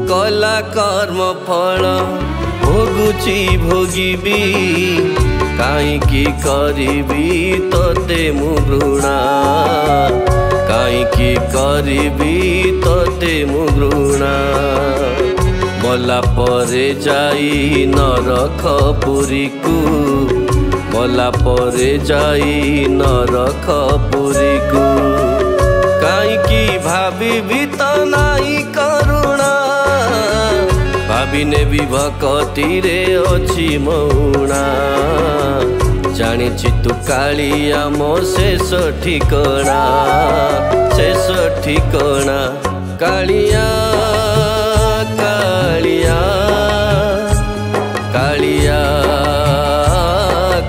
कला कर्म फल भोगुची भोगिबी काईकी करिबी तोते मु घृणा काईकी करिबी तोते मु घृणा मला परे जाई नरक पुरी को मला परे जाई नरक पुरी को काईकी भाभी तो नाई करुणा भाविने भी भक्ति रे अछि मौणा जानिछि तू कालिया मो शेष ठिकणा कालिया कालिया कालिया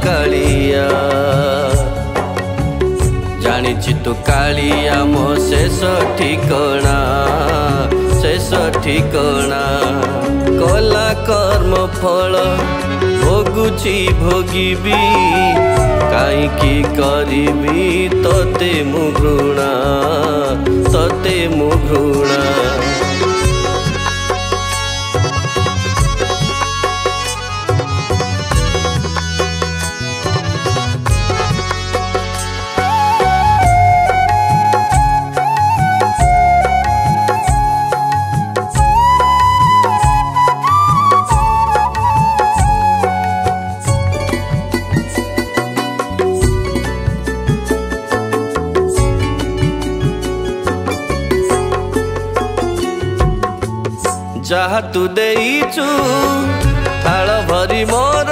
कालिया जानिछि तू कालिया मो शेष ठिकणा कला कर्म फल भोगुची भोगिबी काईकी करिबी तोते मु घृणा तोते मु घृणा जहा तू देइचु थाल भरी मोर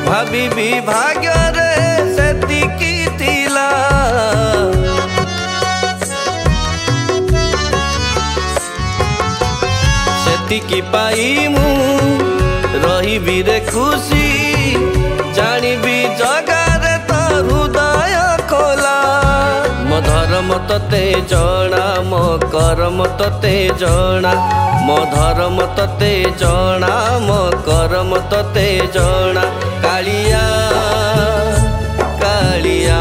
भाभी भाग्य रे सेतिकी थिला सेतिकी पाई मु रहिबी रे खुशी जानिबी जगारे तो हृदय खोला मो धर्म तते जणा मो कर्म तते जणा मो धर्म तते जणा मो कर्म तते जणा कालिया कालिया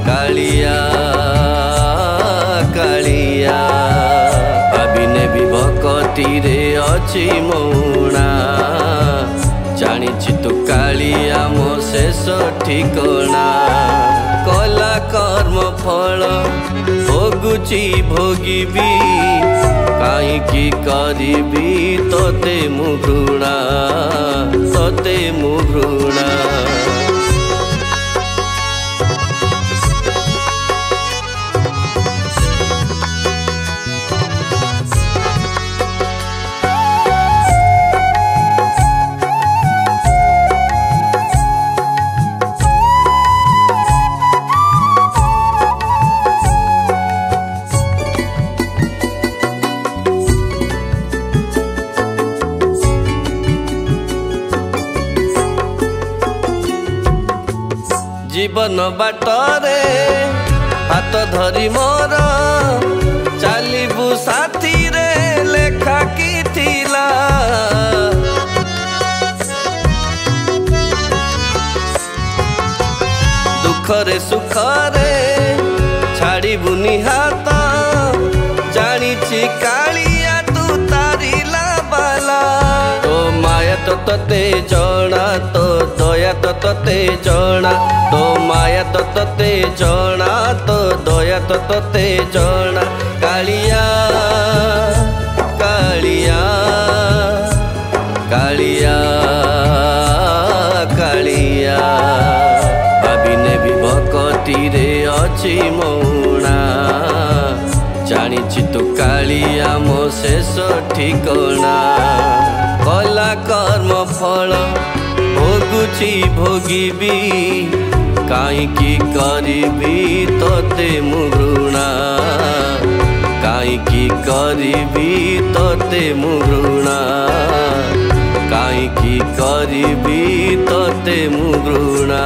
कालिया कालिया भाविने भी भक्ति रे अछि मौणा जानिछि तू कालिया मो शेष ठिकणा कला कर्म फल भोगुची भोगिबी काईकी करिबी तोते मु घृणा तोते मु घृणा जीवन बाटरे हाथ धरी मोर चलबू साथी रे लेखा की थिला दुखरे सुखरे छाड़बुनी हाथ जानिछि कालिया तू तारिला बाला तो माया तो तते जणा तो दया तो तते जणा तो माया तो तते जणा तो दया तो तते जणा कालिया कालिया कालिया कालिया भाविने भी भक्ति रे अछि मौणा जानिछि तू कालिया मो शेष ठिकणा कला कर्म फल भोगुची भोगिबी काईकी करिबी तोते मु घृणा काईकी करिबी तोते मु घृणा काईकी करिबी तोते मु घृणा।